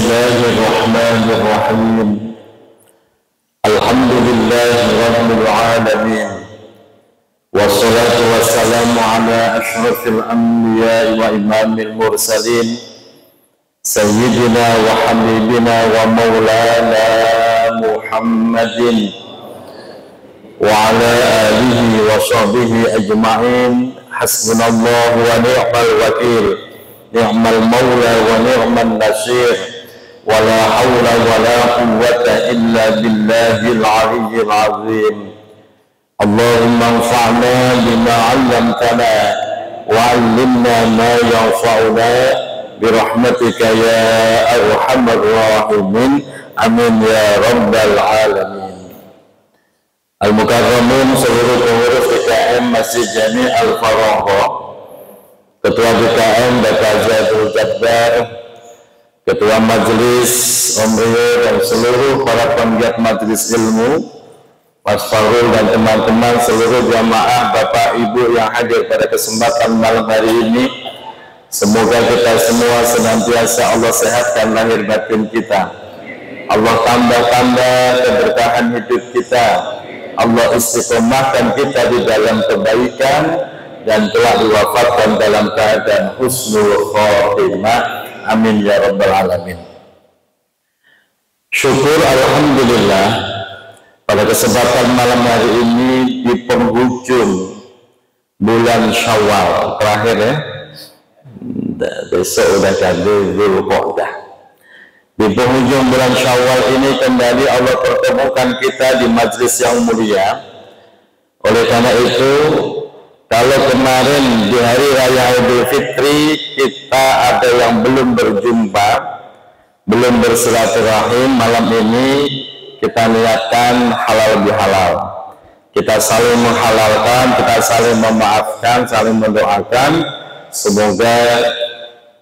الله الرحمن الرحيم الحمد لله رب العالمين والصلاة والسلام على أشرف الأنبياء وإمام المرسلين سيدنا وحبيبنا ومولانا محمد وعلى آله وصحبه أجمعين حسبنا الله ونعم الوكيل نعم المولى ونعم النصير ولا حول ولا قوة إلا بالله العلي العظيم اللهم انفعنا بما علمتنا وعلمنا ما ينفعنا برحمتك يا أرحم الراحمين amin ya rabbal alamin. Al-Mukarramin seluruh pengurus BKM Masjid Jami Al-Faragha, Ketua BKM Bapak Zaidul Jabbar, Ketua Majelis Om Rio dan seluruh para penggiat majelis ilmu, Mas Farul dan teman-teman seluruh jamaah Bapak Ibu yang hadir pada kesempatan malam hari ini. Semoga kita semua senantiasa Allah sehatkan lahir batin kita, Allah tambah-tambah keberkahan hidup kita, Allah istiqomahkan kita di dalam kebaikan dan telah diwafatkan dalam keadaan husnul khotimah. Amin ya rabbal alamin. Syukur alhamdulillah pada kesempatan malam hari ini di penghujung bulan Syawal terakhir ya. Besok udah ganti Dzulqa'dah. Di penghujung bulan Syawal ini kembali Allah pertemukan kita di majelis yang mulia. Oleh karena itu, kalau kemarin di hari raya Idul Fitri kita ada yang belum berjumpa, belum bersilaturahim, malam ini kita niatkan halal bihalal. Kita saling menghalalkan, kita saling memaafkan, saling mendoakan. Semoga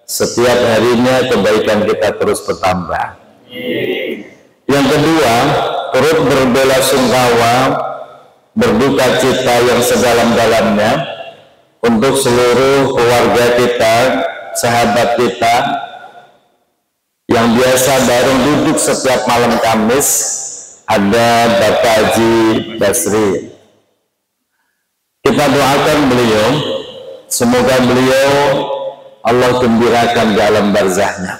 setiap harinya kebaikan kita terus bertambah. Yang kedua, turut berbelasungkawa, berduka cita yang sedalam-dalamnya untuk seluruh keluarga kita, sahabat kita yang biasa bareng duduk setiap malam Kamis, ada Bapak Haji Basri. Kita doakan beliau, semoga beliau Allah gembirakan dalam barzahnya.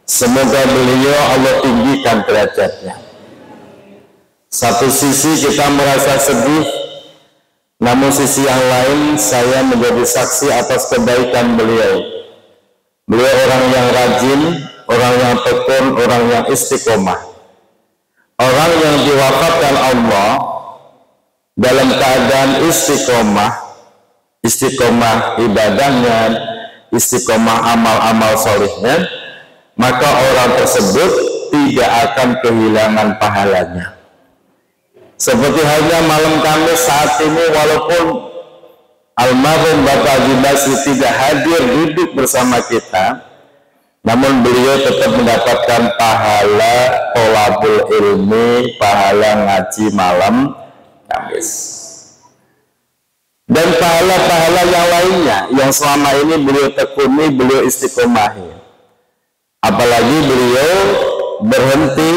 Semoga beliau Allah tinggikan derajatnya. Satu sisi kita merasa sedih, namun sisi yang lain saya menjadi saksi atas kebaikan beliau. Beliau orang yang rajin, orang yang tekun, orang yang istiqomah. Orang yang diwafatkan Allah dalam keadaan istiqomah, istiqomah ibadahnya, istiqomah amal-amal solihnya, maka orang tersebut tidak akan kehilangan pahalanya. Seperti halnya malam Kamis saat ini, walaupun almarhum Bapak Haji Basri tidak hadir duduk bersama kita, namun beliau tetap mendapatkan pahala tholabul ilmi, pahala ngaji malam Kamis. Dan pahala-pahala yang lainnya yang selama ini beliau tekuni, beliau istiqomahi. Apalagi beliau berhenti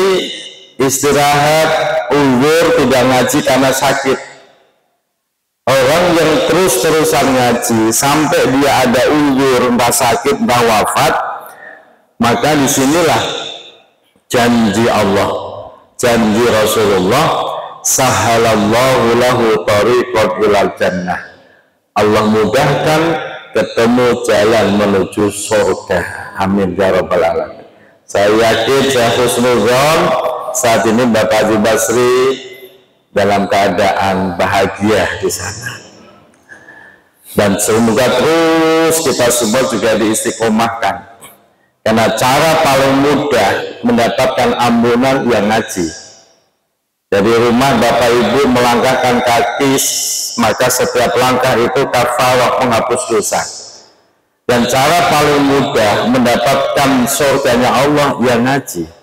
istirahat, uzur, tidak ngaji karena sakit. Orang yang terus-terusan ngaji sampai dia ada uzur, entah sakit, entah wafat, maka disinilah janji Allah, janji Rasulullah, sahalallahu lahu tariqan ilal jannah. Allah mudahkan ketemu jalan menuju surga. Amin ya rabbal alamin. Saya yakin, saya husnuzon saat ini Bapak Haji Basri dalam keadaan bahagia di sana. Dan semoga terus kita semua juga diistiqomahkan. Karena cara paling mudah mendapatkan ampunan yang ngaji. Dari rumah Bapak Ibu melangkahkan kaki, maka setiap langkah itu kafarah penghapus dosa. Dan cara paling mudah mendapatkan surganya Allah yang ngaji.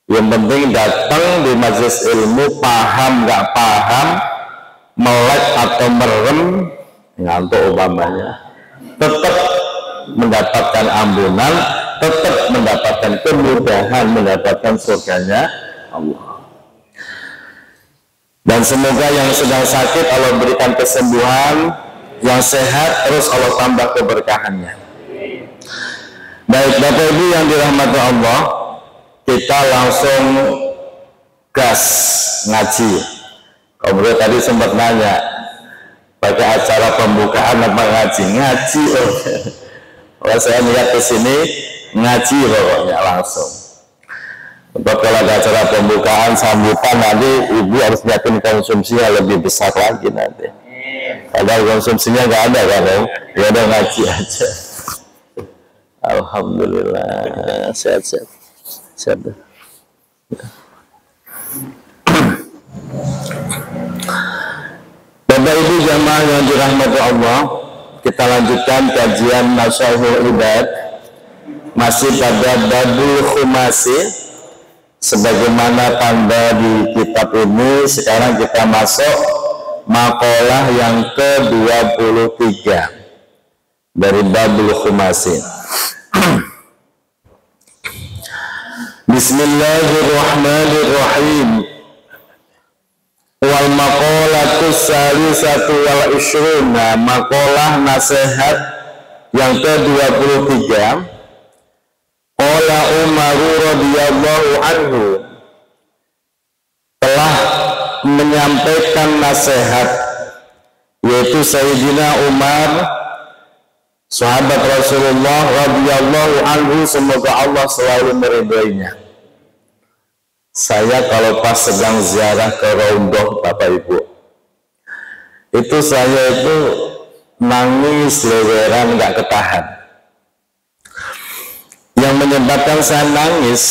Yang penting datang di majelis ilmu, paham nggak paham, melek atau merem, ngantuk umpamanya, tetap mendapatkan ampunan tetap mendapatkan kemudahan mendapatkan surganya Allah. Dan semoga yang sedang sakit Allah berikan kesembuhan, yang sehat terus Allah tambah keberkahannya. Baik Bapak Ibu yang dirahmati Allah, kita langsung gas ngaji. Kemudian tadi sempat nanya, pakai acara pembukaan apa ngaji? Ngaji. Kalau saya lihat ke sini ngaji pokoknya langsung. Untuk kalau ada acara pembukaan sambutan nanti ibu harus nyiapin konsumsinya lebih besar lagi nanti. Kalau konsumsinya nggak ada kan, ya udah ngaji aja. Alhamdulillah sehat. Bapak Ibu jamaah yang dirahmati Allah, kita lanjutkan kajian Nashihul Ibad masih pada Babul Khumasi. Sebagaimana tanda di kitab ini, sekarang kita masuk makalah yang ke-23 dari Babul Khumasi. Bismillahirrahmanirrahim. Wal maqalatus salisatu wal ishruna, makalah nasihat yang ke-23. Qala Umar radhiyallahu anhu, telah menyampaikan nasihat, yaitu Sayyidina Umar, sahabat Rasulullah radhiyallahu anhu, semoga Allah selalu meridhoinya. Saya kalau pas sedang ziarah ke Raudhah Bapak Ibu, itu saya itu nangis leweran nggak ketahan. Yang menyebabkan saya nangis,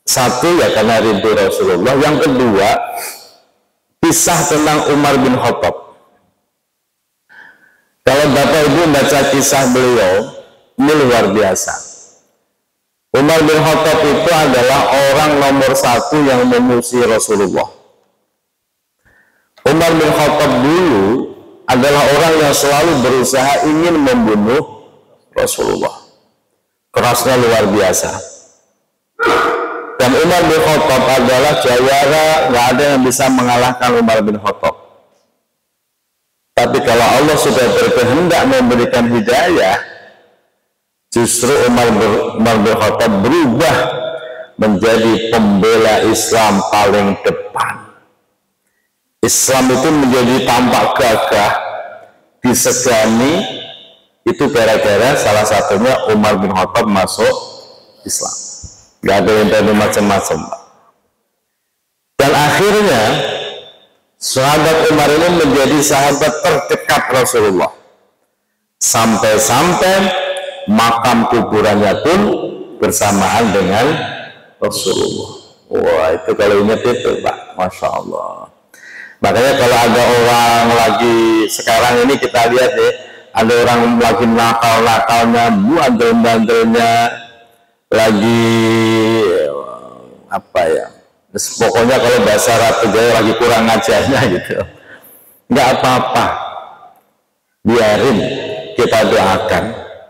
satu ya karena rindu Rasulullah, yang kedua kisah tentang Umar bin Khattab. Kalau Bapak Ibu baca kisah beliau, ini luar biasa. Umar bin Khattab itu adalah orang nomor satu yang memusuhi Rasulullah. Umar bin Khattab dulu adalah orang yang selalu berusaha ingin membunuh Rasulullah. Kerasnya luar biasa. Dan Umar bin Khattab adalah jawara, nggak ada yang bisa mengalahkan Umar bin Khattab. Tapi kalau Allah sudah berkehendak memberikan hidayah, justru Umar bin Khattab berubah menjadi pembela Islam paling depan. Islam itu menjadi tampak gagah, disegani. Itu gara-gara salah satunya Umar bin Khattab masuk Islam. Gak ada yang tadi macam-macam. Dan akhirnya sahabat Umar ini menjadi sahabat terdekat Rasulullah. Sampai-sampai makam kuburannya pun bersamaan dengan Rasulullah. Wah, itu kalau ingat itu Pak, Masya Allah. Makanya kalau ada orang lagi sekarang ini kita lihat ya, ada orang lagi nakal-nakalnya, bandel-bandelnya, lagi apa ya, pokoknya kalau bahasa Arab Jawa lagi kurang ngajarnya gitu. Nggak apa-apa, biarin, kita doakan.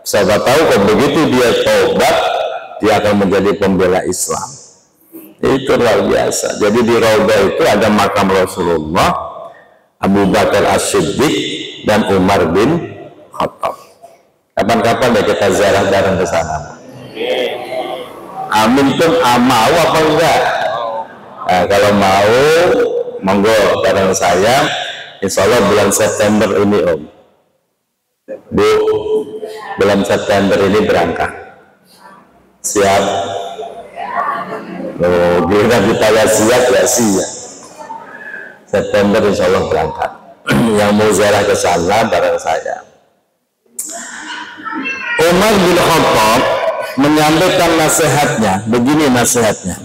Siapa tahu kalau begitu dia tobat, dia akan menjadi pembela Islam. Itu luar biasa. Jadi di Raudhah itu ada makam Rasulullah, Abu Bakar As-Siddiq, dan Umar bin Khattab. Kapan-kapan ya kita ziarah bareng ke sana. Amin tuh mau apa enggak? Nah, kalau mau, monggo bareng saya. Insya Allah bulan September ini Om. Bu, bulan September ini berangkat. Siap? Oh, bila ditanya siap ya siap. September insya Allah berangkat. Yang mau ziarah ke sana bareng saya. Umar bin Khattab menyampaikan nasihatnya, begini nasihatnya.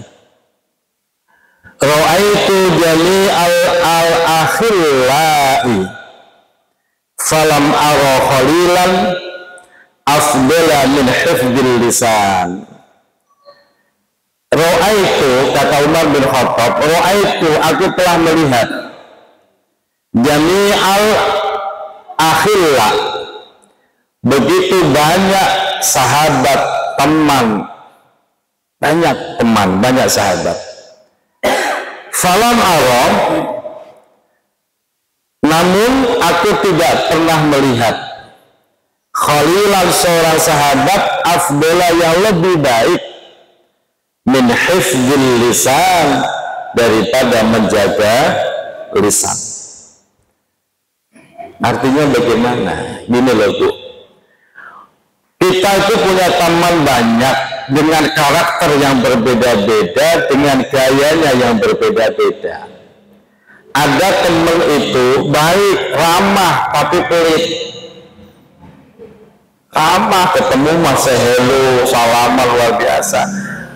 Ra'aitu jami'al al-akhillai falam ara khalilan afdala min hifdzil lisan. Ra'aitu, kata Umar bin Khattab, ra'aitu, aku telah melihat jami'al akhilla, begitu banyak sahabat teman, banyak sahabat. Falam aram, namun aku tidak pernah melihat khalilan seorang sahabat afdala yang lebih baik min hifdzil lisan daripada menjaga lisan. Artinya bagaimana? Gini loh Bu, kita itu punya teman banyak dengan karakter yang berbeda-beda, dengan gayanya yang berbeda-beda. Ada teman itu baik, ramah, tapi pelit. Ramah, ketemu masih hello, salaman luar biasa,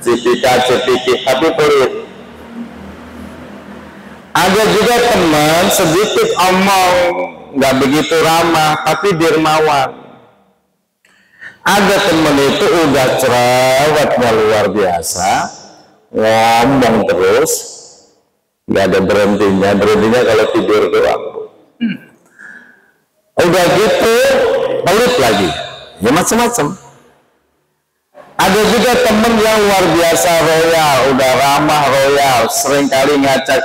cipika-cipiki, tapi pelit. Ada juga teman sedikit omong, nggak begitu ramah, tapi dermawan. Ada teman itu udah cerewetnya luar biasa, ngomong terus, nggak ada berhentinya kalau tidur doang. Udah gitu, pelit lagi, ya macam-macam. Ada juga teman yang luar biasa royal, udah ramah royal, seringkali ngajak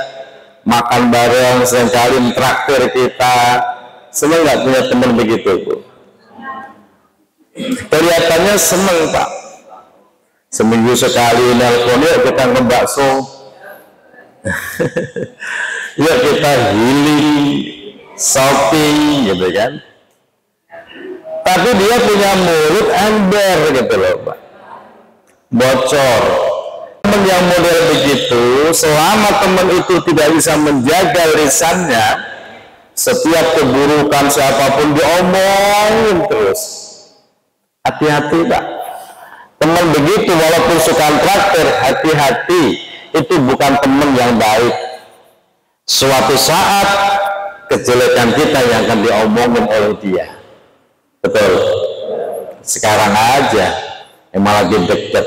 makan bareng, seringkali traktir kita. Semua nggak punya teman begitu Bu. Kelihatannya seneng Pak, seminggu sekali nelpon, yuk kita ngebakso, yuk kita healing, shopping gitu kan. Tapi dia punya mulut ember gitu loh Pak, bocor. Teman yang model begitu, selama teman itu tidak bisa menjaga lisannya, setiap keburukan siapapun diomongin terus. Hati-hati Pak, teman begitu walaupun suka traktir, hati-hati, itu bukan teman yang baik. Suatu saat kejelekan kita yang akan diomongin oleh dia. Betul. Sekarang aja emang lagi deket,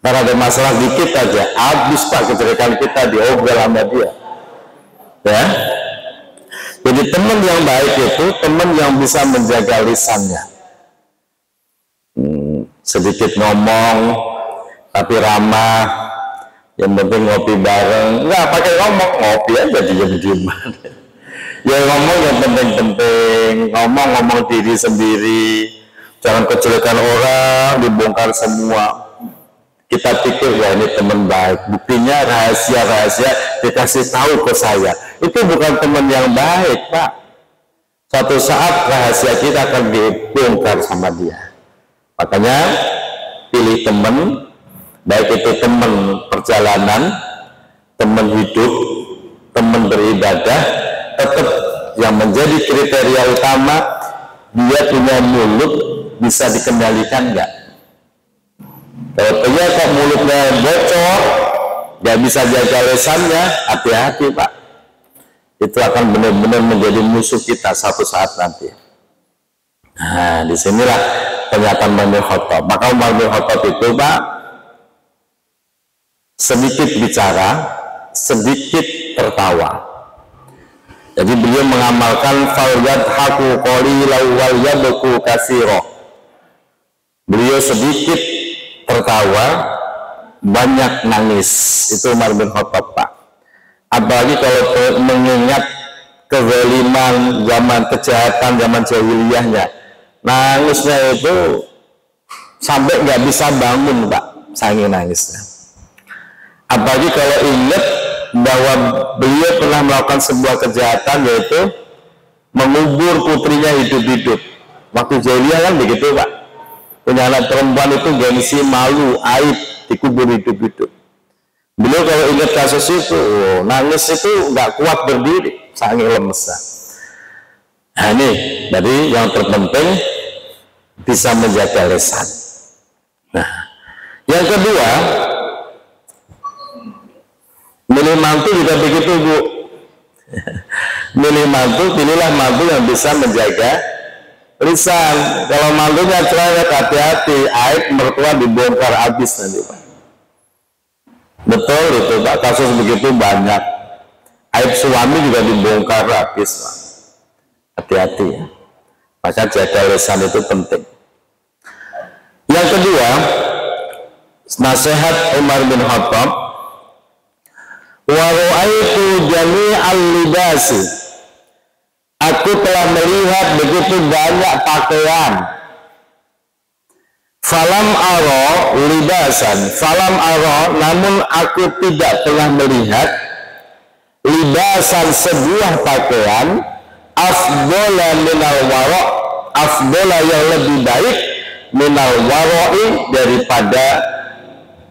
karena ada masalah dikit aja habis Pak kejelekan kita diobrol sama dia ya. Jadi teman yang baik itu teman yang bisa menjaga lisannya. Sedikit ngomong tapi ramah, yang penting ngopi bareng, nggak pakai ngomong, ngopi aja diem-diem. Ya ngomong yang penting-penting, ngomong diri sendiri, jangan kejelekan orang dibongkar semua. Kita pikir ya ini teman baik, buktinya rahasia-rahasia dikasih tahu ke saya, itu bukan teman yang baik Pak. Suatu saat rahasia kita akan dibongkar sama dia. Makanya pilih teman, baik itu teman perjalanan, teman hidup, teman beribadah, tetap yang menjadi kriteria utama dia punya mulut bisa dikendalikan nggak? Kalau ternyata mulutnya bocor, nggak bisa jaga lisannya, hati-hati Pak. Itu akan benar-benar menjadi musuh kita satu saat nanti. Nah, disinilah pernyataan Umar bin Khattab. Maka Umar bin Khattab itu Pak sedikit bicara, sedikit tertawa. Jadi beliau mengamalkan falyadhaku qalilan wal yabku katsira. Beliau sedikit tertawa, banyak nangis. Itu Umar bin Khattab Pak. Apalagi kalau mengingat kezaliman zaman kejahatan zaman jahiliyahnya, nangisnya itu sampai nggak bisa bangun Pak, saking nangisnya. Apalagi kalau ingat bahwa beliau pernah melakukan sebuah kejahatan, yaitu mengubur putrinya hidup-hidup. Waktu jahiliyah kan begitu Pak, punya anak perempuan itu gengsi, malu, aib, dikubur hidup-hidup. Beliau kalau ingat kasus itu, nangis itu nggak kuat berdiri, saking lemesnya. Nah ini, jadi yang terpenting bisa menjaga lisan. Nah, yang kedua, milih mantu juga begitu Bu. Milih mantu, pilihlah mantu yang bisa menjaga lisan. Kalau mantunya cerewet, hati-hati, aib mertua dibongkar habis nanti Pak. Betul itu Pak, kasus begitu banyak. Aib suami juga dibongkar habis Pak. Hati-hati ya. Maka jaga lisan itu penting. Yang Yang kedua, nasihat Umar bin Khattab, wa ra'aitu jami'al libasi, aku telah melihat begitu banyak pakaian. Falam aro libasan, falam aro, namun aku tidak pernah melihat libasan sebuah pakaian afdola minal waro', afdola yang lebih baik minal waro'i daripada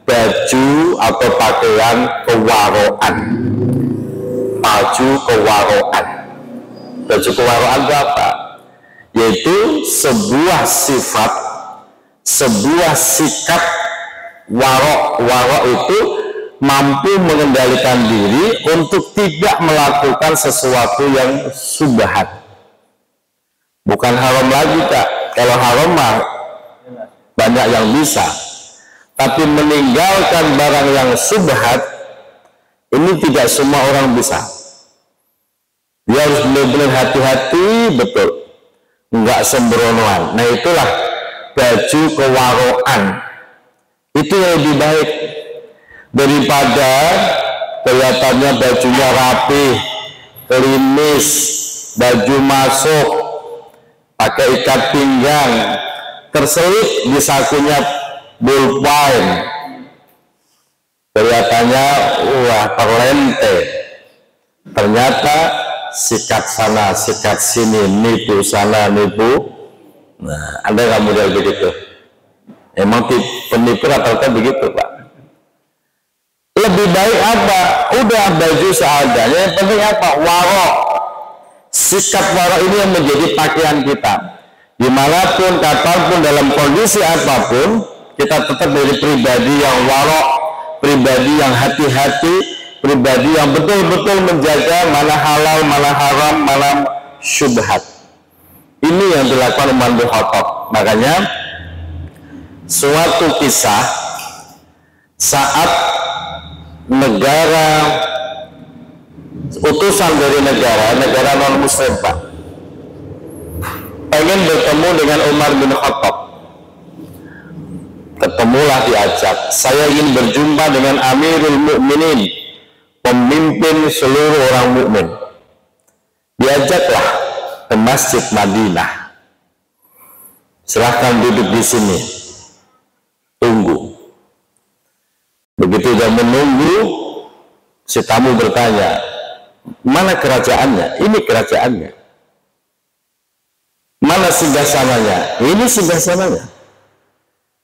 baju atau pakaian kewaroan. Baju kewaroan, baju kewaroan itu apa? Yaitu sebuah sifat, sebuah sikap warok itu mampu mengendalikan diri untuk tidak melakukan sesuatu yang subhat. Bukan haram lagi, Kak. Kalau haram mah banyak yang bisa, tapi meninggalkan barang yang subhat ini tidak semua orang bisa. Dia harus benar-benar hati-hati betul, nggak sembronoan. Nah itulah baju kewaroan, itu yang lebih baik daripada kelihatannya bajunya rapi, klimis, baju masuk pakai ikat pinggang, terselip di sakunya bullpen, kelihatannya wah terlente, ternyata sikat sana sikat sini, nipu sana nipu. Nah, ada nggak model begitu? Emang penipu rata-rata begitu, Pak. Lebih baik apa? Udah baju seadanya, yang penting apa? Warok. Sikap warok ini yang menjadi pakaian kita. Dimanapun, kapanpun, dalam kondisi apapun, kita tetap menjadi pribadi yang warok, pribadi yang hati-hati, pribadi yang betul-betul menjaga mana halal, mana haram, mana syubhat. Ini yang dilakukan Umar bin Khattab. Makanya suatu kisah saat negara, utusan dari negara non muslim, Pak, pengen bertemu dengan Umar bin Khattab. Ketemulah, diajak, saya ingin berjumpa dengan Amirul Mukminin, pemimpin seluruh orang mukmin. Diajaklah ke Masjid Madinah. Silahkan duduk di sini, tunggu. Begitu dia menunggu, si tamu bertanya, mana kerajaannya? Ini kerajaannya. Mana singgasananya? Ini singgasananya.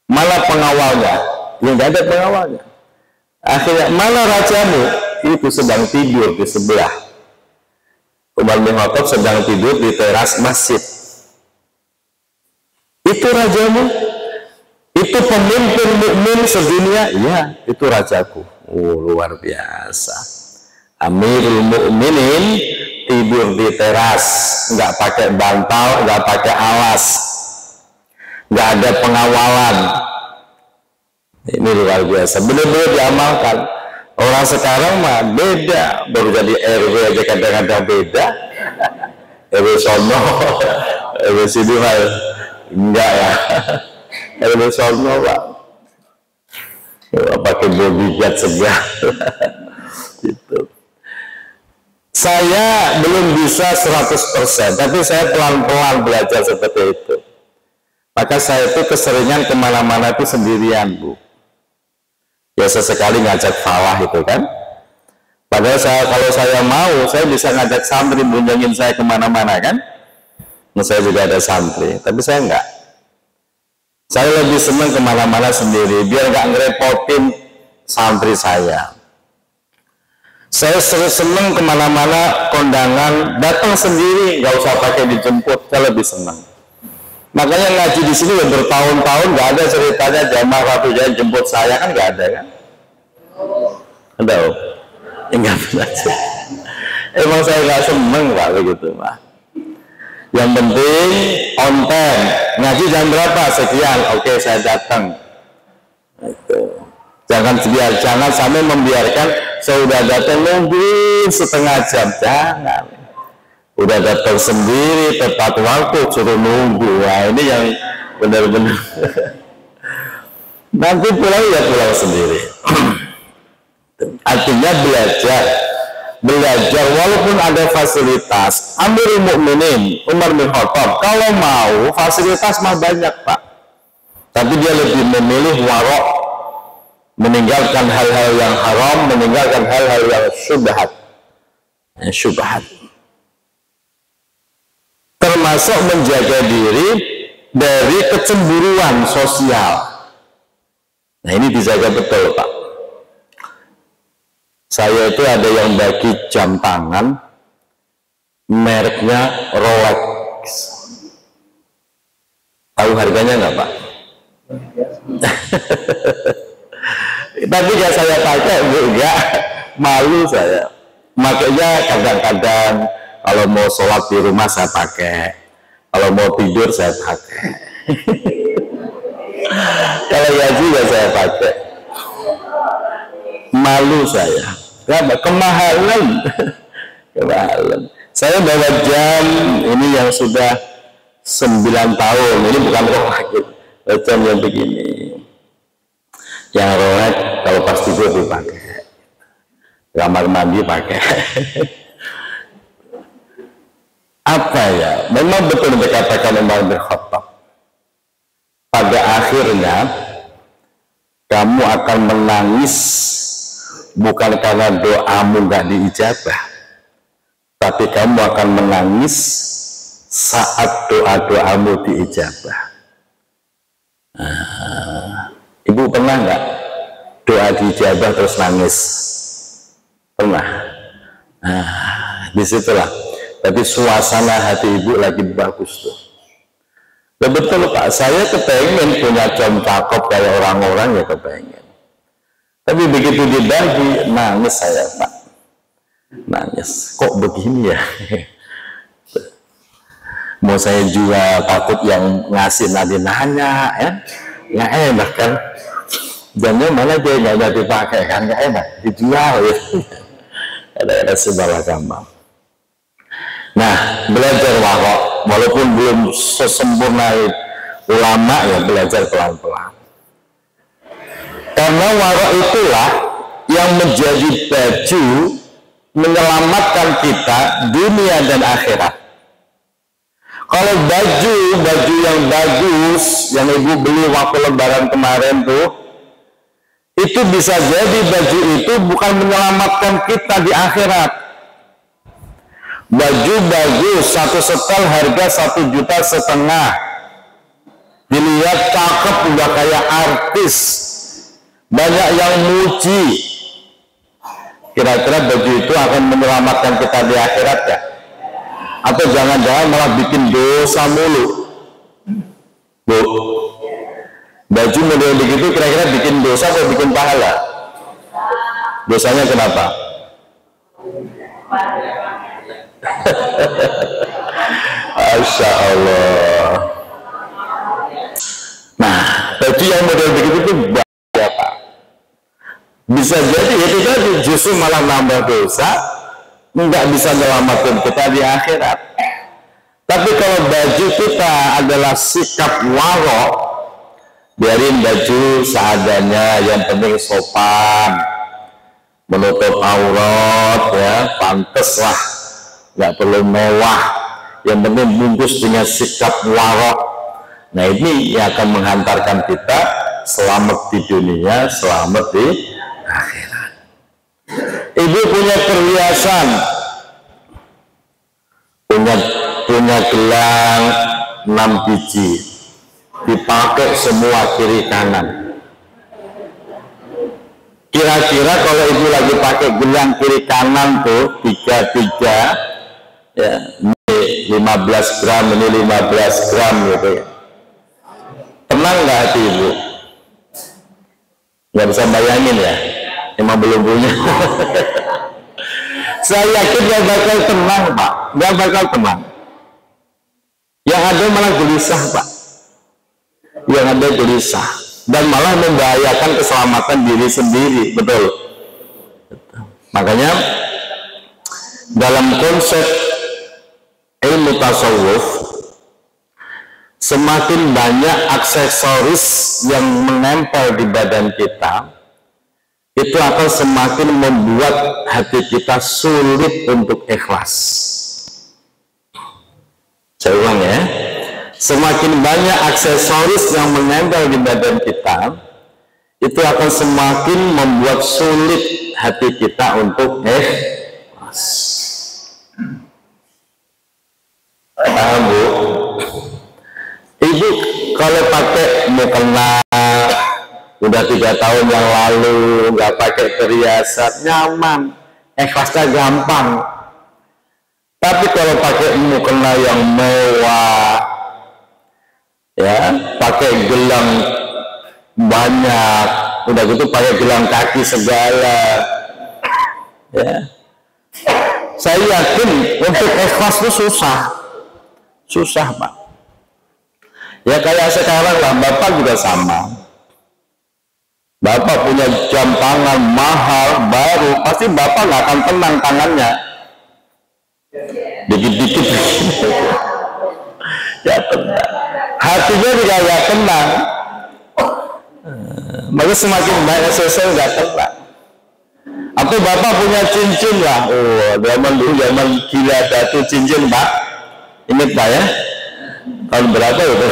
Mana pengawalnya? Ya, tidak ada pengawalnya. Akhirnya, mana rajamu? Itu sedang tidur di sebelah. Umar bin Khattab sedang tidur di teras masjid. Itu rajamu? Itu pemimpin mukmin sedunia? Ya, itu rajaku. Oh, luar biasa. Amirul Mukminin tidur di teras, nggak pakai bantal, nggak pakai alas, nggak ada pengawalan. Ini luar biasa, benar-benar diamalkan. Orang sekarang mah beda, baru jadi RW aja kadang-kadang beda. RW sono, RW sini mah enggak ya. RW sono, Pak, pakai bodyguard segala. Gitu. Saya belum bisa 100%, tapi saya pelan-pelan belajar seperti itu. Maka saya itu keseringan kemana-mana itu sendirian, Bu. Biasa sekali ngajak falah itu kan. Padahal kalau saya mau, saya bisa ngajak santri bunjangin saya kemana-mana kan. Nah, saya juga ada santri, tapi saya enggak. Saya lebih senang kemana-mana sendiri, biar nggak ngerepotin santri saya. Saya senang kemana-mana kondangan, datang sendiri, nggak usah pakai dijemput, saya lebih senang. Makanya ngaji di sini udah bertahun-tahun nggak ada ceritanya jamaah waktu jangan jemput saya, kan nggak ada kan? Ada, enggak benar. Emang saya nggak seneng, Pak, begitu, Pak. Yang penting on time, ngaji jam berapa? Sekian, oke, saya datang. Itu. Jangan sampai membiarkan saya udah datang nunggu setengah jam, jangan. Udah datang sendiri tepat waktu suruh nunggu. Wah, ini yang benar-benar Nanti pulang ya pulang sendiri. Artinya belajar walaupun ada fasilitas. Amirul Mukminin Umar bin Khattab kalau mau fasilitas mah banyak Pak, tapi dia lebih memilih warok, meninggalkan hal-hal yang haram, meninggalkan hal-hal yang syubhat, termasuk menjaga diri dari kecemburuan sosial. Nah ini dijaga betul Pak. Saya itu ada yang bagi jam tangan mereknya Rolex. Tahu harganya nggak Pak? Tapi ya saya pakai enggak, malu saya. Makanya kadang-kadang kalau mau sholat di rumah saya pakai, kalau mau tidur saya pakai. Kalau gaji ya saya pakai. Malu saya. Kenapa? Kemahalan. Saya bawa jam ini yang sudah 9 tahun. Ini bukan Rolex, jam yang begini. Yang Rolex kalau pas tidur dipakai, kamar mandi pakai. Apa ya? Memang betul dikatakan Umar bin Khattab. Pada akhirnya kamu akan menangis bukan karena doamu gak diijabah, tapi kamu akan menangis saat doa-doamu diijabah. Ibu pernah nggak doa diijabah terus nangis? Pernah. Disitulah. Tapi suasana hati ibu lagi bagus tuh. Betul Pak, saya kepengen punya jam cakep kayak orang-orang ya kepengen. Tapi begitu dibagi, nangis saya Pak. Nangis, kok begini ya? Mau saya jual, takut yang ngasih nanti nanya ya. Nggak enak kan? Jamnya mana dia nggak dipakai kan? Nggak enak, dijual ya. Ada sebalah gampang. Nah, belajar warok, walaupun belum sesempurna ulama ya belajar pelan-pelan. Karena warok itulah yang menjadi baju menyelamatkan kita dunia dan akhirat. Kalau baju yang bagus yang ibu beli waktu lebaran kemarin tuh, itu bisa jadi baju itu bukan menyelamatkan kita di akhirat. Baju bagus satu setel harga 1,5 juta, dilihat cakep udah kayak artis, banyak yang muji. Kira-kira baju itu akan menyelamatkan kita di akhirat ya? Atau jangan-jangan malah bikin dosa mulu? Bu, baju model begitu kira-kira bikin dosa atau bikin pahala? Dosanya kenapa? Masya Allah. Nah, baju yang model begitu itu bahaya Pak. Bisa jadi itu tadi justru malah nambah dosa, nggak bisa menyelamatkan kita di akhirat. Tapi kalau baju kita adalah sikap warok, biarin baju seadanya, yang penting sopan, menutup aurat ya, pantes lah, nggak perlu mewah, yang penting bungkus dengan sikap warok. Nah ini yang akan menghantarkan kita selamat di dunia, selamat di akhirat. Ibu punya perhiasan, punya gelang 6 biji, dipakai semua kiri kanan. Kira-kira kalau ibu lagi pakai gelang kiri kanan tuh 3 ya, ini 15 gram, ini 15 gram gitu ya, tenang nggak hati ibu? Nggak bisa bayangin ya, emang belum punya. Saya yakin nggak bakal tenang Pak, nggak bakal tenang. Yang ada malah gelisah Pak, yang ada gelisah dan malah membahayakan keselamatan diri sendiri. Betul. Makanya dalam konsep ilmu tasawuf semakin banyak aksesoris yang menempel di badan kita, itu akan semakin membuat hati kita sulit untuk ikhlas. Saya ulang ya, semakin banyak aksesoris yang menempel di badan kita, itu akan semakin membuat sulit hati kita untuk ikhlas. Paham, Bu? Ibu kalau pakai mukena udah 3 tahun yang lalu, nggak pakai perhiasan, nyaman, ikhlasnya gampang. Tapi kalau pakai mukena yang mewah, ya, pakai gelang banyak, udah gitu pakai gelang kaki segala, ya, saya yakin untuk ikhlas itu susah Pak. Ya kayak sekarang lah, Bapak juga sama. Bapak punya jam tangan mahal baru, pasti Bapak nggak akan tenang tangannya, dikit-dikit ya tenang, hatinya juga nggak tenang. Maka semakin banyak sesuatu nggak tenang. Atau Bapak punya cincin lah, zaman dulu zaman gila batu cincin Pak, ingat Pak ya, tahun berapa itu?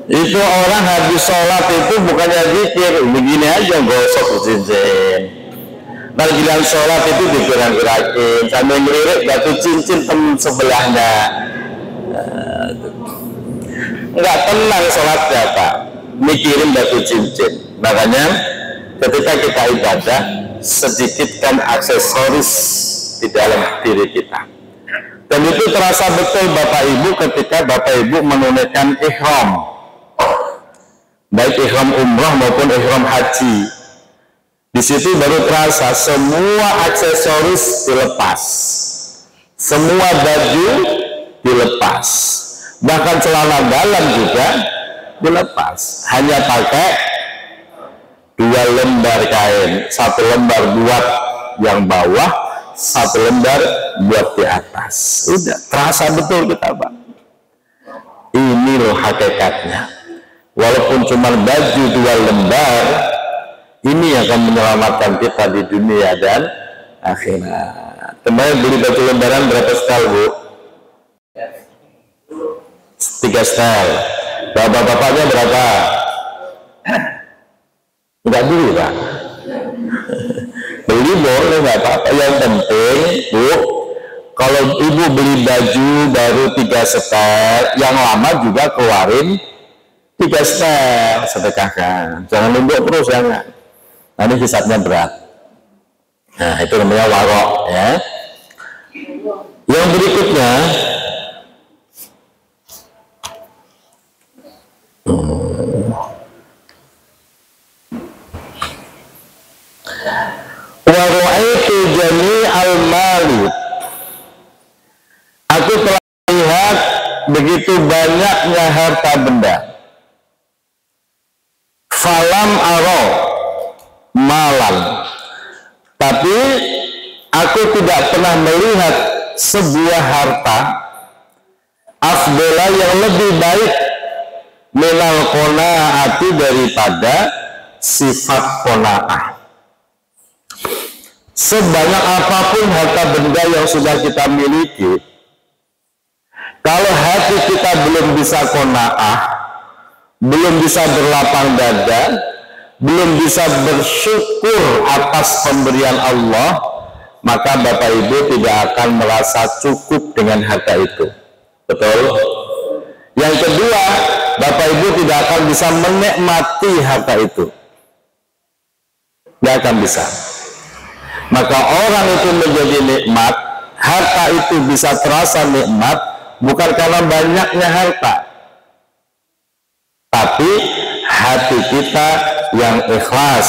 Itu orang habis sholat itu bukannya zikir, begini aja gosok cincin. Kalau bilang sholat itu digerak-gerakin sambil ngelirik batu cincin teman sebelahnya. Nggak tenang sholatnya Pak, mikirin batu cincin. Makanya ketika kita ibadah, sedikitkan aksesoris di dalam diri kita. Dan itu terasa betul Bapak Ibu ketika Bapak Ibu menunaikan ihram, baik ihram umrah maupun ihram haji. Di situ baru terasa semua aksesoris dilepas, semua baju dilepas, bahkan celana dalam juga dilepas. Hanya pakai 2 lembar kain, 1 lembar buat yang bawah, 1 lembar buat di atas. Udah terasa betul kita Pak. Ini loh hakikatnya. Walaupun cuma baju 2 lembar, ini akan menyelamatkan kita di dunia dan akhirat. Kemarin beli baju lembaran berapa setel Bu? 3 setel. Bapak-bapaknya berapa? Enggak beli Pak. Beli boleh nggak apa-apa. Yang penting Bu, kalau Ibu beli baju baru 3 setel, yang lama juga keluarin 3 setel, sedekahkan. Jangan numpuk terus, jangan. Nanti hisabnya berat. Nah, itu namanya warok ya. Yang berikutnya, waru'aitu jami'al mali. Aku telah melihat begitu banyaknya harta benda. Falam aro malan. Tapi aku tidak pernah melihat sebuah harta afdola yang lebih baik minal qanaati daripada sifat qanaah. Sebanyak apapun harta benda yang sudah kita miliki, kalau hati kita belum bisa qanaah, belum bisa berlapang dada, belum bisa bersyukur atas pemberian Allah, maka Bapak Ibu tidak akan merasa cukup dengan harta itu. Betul? Yang kedua, Bapak Ibu tidak akan bisa menikmati harta itu. Tidak akan bisa. Maka orang itu menjadi nikmat, harta itu bisa terasa nikmat, bukan karena banyaknya harta, tapi hati kita yang ikhlas,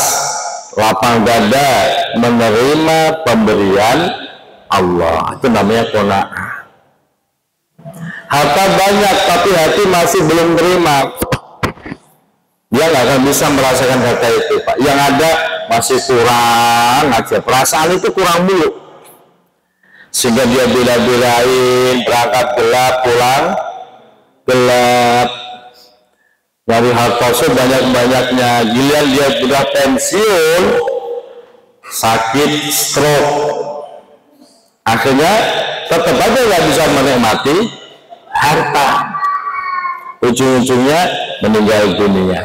lapang dada, menerima pemberian Allah. Itu namanya qanaah. Harta banyak tapi hati masih belum terima, dia nggak akan bisa merasakan harta itu Pak. Yang ada masih kurang aja, perasaan itu kurang mulu, sehingga dia bela-belain berangkat gelap pulang gelap, nyari harta sebanyak-banyaknya, giliran dia sudah pensiun, sakit, stroke, akhirnya tetap aja nggak bisa menikmati harta, ujung-ujungnya meninggal dunia.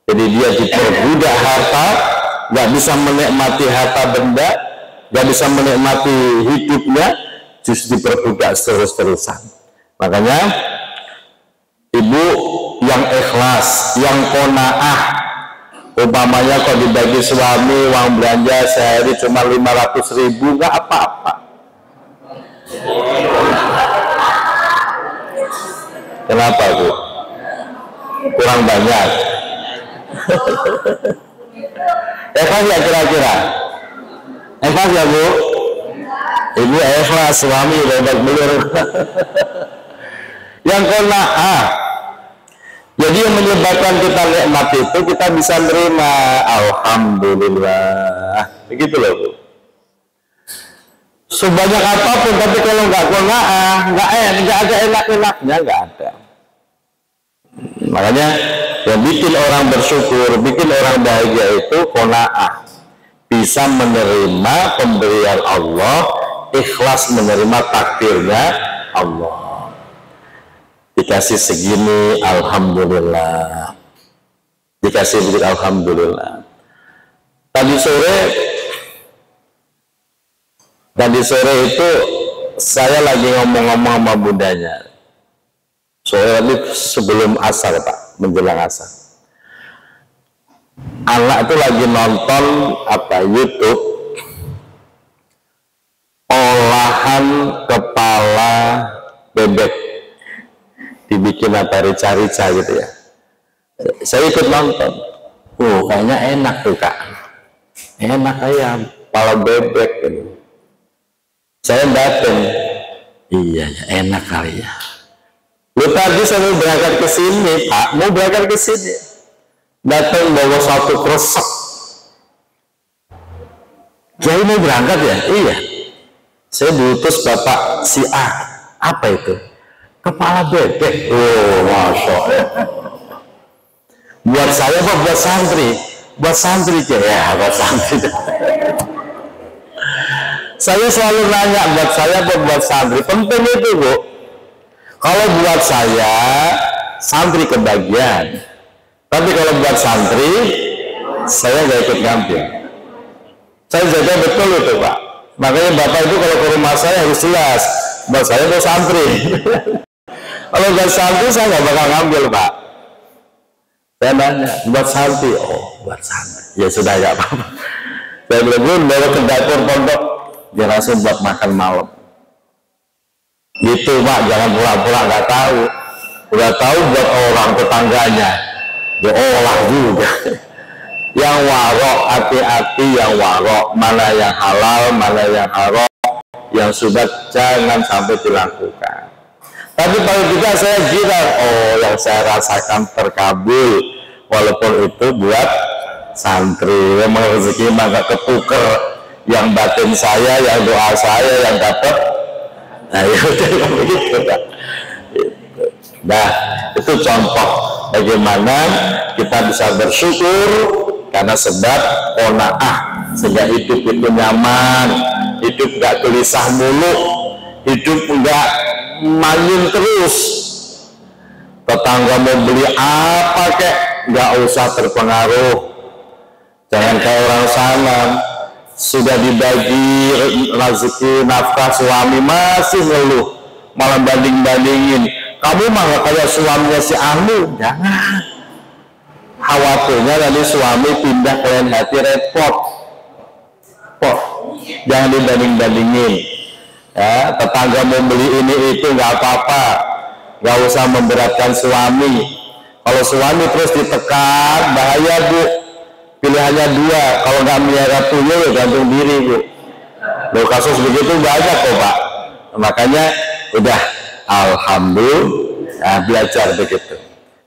Jadi dia diperbudak harta, nggak bisa menikmati harta benda, nggak bisa menikmati hidupnya, justru diperbudak terus-terusan. Makanya ibu yang ikhlas, yang qanaah, umpamanya kalau dibagi suami uang belanja sehari cuma 500.000, nggak apa-apa. Kenapa Bu? Kurang banyak. Ikhlas ya kira-kira? Ikhlas ya Bu? Ibu ikhlas, suami babak belur. Yang qanaah, jadi yang menyebabkan kita nikmat itu kita bisa menerima alhamdulillah, begitu loh Bu. Sebanyak apapun, tapi kalau nggak qanaah, nggak ada enak-enaknya, nggak ada. Makanya yang bikin orang bersyukur, bikin orang bahagia itu qanaah, bisa menerima pemberian Allah, ikhlas menerima takdirnya Allah. Dikasih segini alhamdulillah, dikasih begitu alhamdulillah. Tadi sore itu saya lagi ngomong-ngomong sama bundanya, sore ini sebelum asar Pak, menjelang asar. Anak itu lagi nonton YouTube olahan kepala bebek, dibikin rica-rica gitu ya. Saya ikut nonton. Kayaknya enak tuh Kak. Enak ayam, kepala bebek gitu. Saya datang. Iya ya, enak kali ya. Lu tadi saya mau berangkat ke sini, Pak. Mau berangkat ke sini. Datang bawa satu kresek. Jadi mau berangkat ya? Iya. Saya diutus Bapak si A. Apa itu? Kepala bebek. Masya Allah. Buat saya apa buat santri? Buat santri ya, buat santri. Saya selalu nanya buat saya apa buat santri. Penting itu Bu. Kalau buat saya, santri kebagian. Tapi kalau buat santri, saya nggak ikut ngambil. Saya jaga betul itu Pak. Makanya Bapak itu kalau ke rumah saya harus jelas. Buat saya itu santri. Kalau buat santri saya nggak bakal ngambil Pak. Saya nanya, buat santri? Oh, buat santri. Ya sudah, nggak apa-apa. Saya bilang, bawa ke dapur pondok, dia langsung buat makan malam. Gitu Pak, jangan pura-pura nggak tahu. Udah tahu buat orang tetangganya, diolah juga. Yang warok, hati-hati yang warok, mana yang halal, mana yang haram, yang sudah jangan sampai dilakukan. Tapi kalau juga saya kira, yang saya rasakan terkabul, walaupun itu buat santri, memang rezeki maka ketuker, yang batin saya, yang doa saya, yang dapat. Nah yaudah begitu Pak. Nah itu contoh bagaimana kita bisa bersyukur karena sebab qanaah, sehingga hidup itu nyaman, hidup gak gelisah mulu, hidup enggak manyun terus. Tetangga mau beli apa kek, nggak usah terpengaruh. Jangan kayak orang sana, sudah dibagi rezeki nafkah suami masih ngeluh, malah banding-bandingin. Kamu mah kayak suaminya si Anu, jangan. Khawatirnya nanti suami pindah ke lain hati, repot. Jangan dibanding-bandingin. Ya, tetangga mau beli ini itu nggak apa-apa, nggak usah memberatkan suami. Kalau suami terus ditekan, bahaya Bu. Pilihannya dua, kalau nggak melihara tuyul ya gantung diri Bu. Loh, kasus begitu banyak kok Pak. Makanya udah alhamdulillah belajar begitu.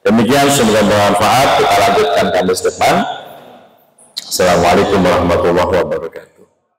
Demikian, semoga bermanfaat. Kita lanjutkan kamis depan. Assalamualaikum warahmatullahi wabarakatuh.